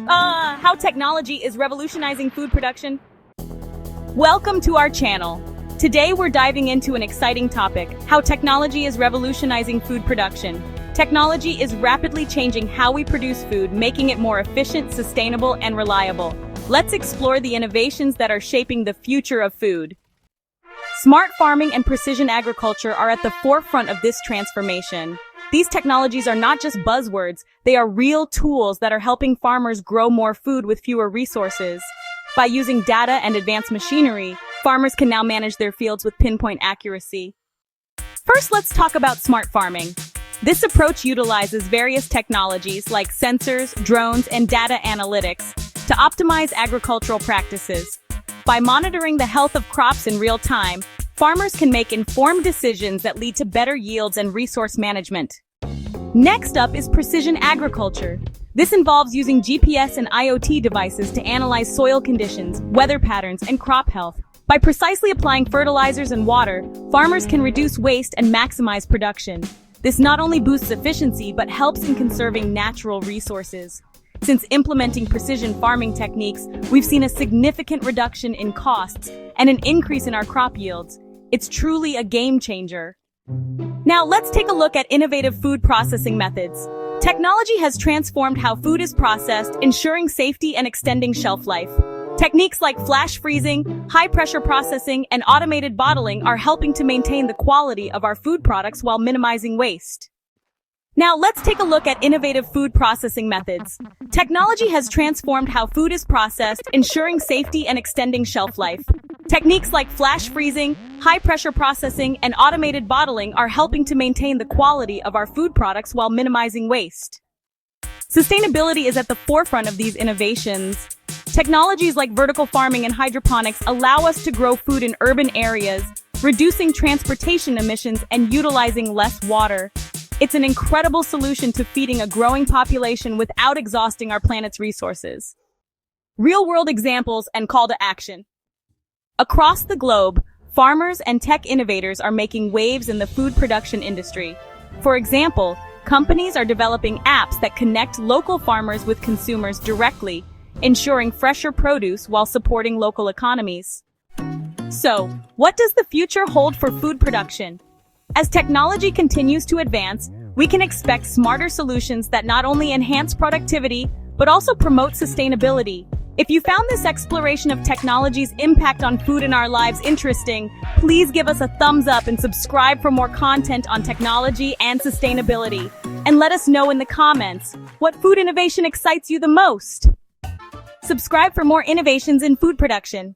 How technology is revolutionizing food production. Welcome to our channel. Today we're diving into an exciting topic, how technology is revolutionizing food production. Technology is rapidly changing how we produce food, making it more efficient, sustainable, and reliable. Let's explore the innovations that are shaping the future of food. Smart farming and precision agriculture are at the forefront of this transformation. These technologies are not just buzzwords, they are real tools that are helping farmers grow more food with fewer resources. By using data and advanced machinery, farmers can now manage their fields with pinpoint accuracy. First, let's talk about smart farming. This approach utilizes various technologies like sensors, drones, and data analytics to optimize agricultural practices. By monitoring the health of crops in real time, farmers can make informed decisions that lead to better yields and resource management. Next up is precision agriculture. This involves using GPS and IoT devices to analyze soil conditions, weather patterns, and crop health. By precisely applying fertilizers and water, farmers can reduce waste and maximize production. This not only boosts efficiency, but helps in conserving natural resources. Since implementing precision farming techniques, we've seen a significant reduction in costs and an increase in our crop yields. It's truly a game changer. Now let's take a look at innovative food processing methods. Technology has transformed how food is processed, ensuring safety and extending shelf life. Techniques like flash freezing, high-pressure processing, and automated bottling are helping to maintain the quality of our food products while minimizing waste. Now let's take a look at innovative food processing methods. Technology has transformed how food is processed, ensuring safety and extending shelf life. Techniques like flash freezing, high-pressure processing, and automated bottling are helping to maintain the quality of our food products while minimizing waste. Sustainability is at the forefront of these innovations. Technologies like vertical farming and hydroponics allow us to grow food in urban areas, reducing transportation emissions and utilizing less water. It's an incredible solution to feeding a growing population without exhausting our planet's resources. Real-world examples and call to action. Across the globe, farmers and tech innovators are making waves in the food production industry. For example, companies are developing apps that connect local farmers with consumers directly, ensuring fresher produce while supporting local economies. So, what does the future hold for food production? As technology continues to advance, we can expect smarter solutions that not only enhance productivity, but also promote sustainability. If you found this exploration of technology's impact on food in our lives interesting, please give us a thumbs up and subscribe for more content on technology and sustainability. And let us know in the comments, what food innovation excites you the most? Subscribe for more innovations in food production.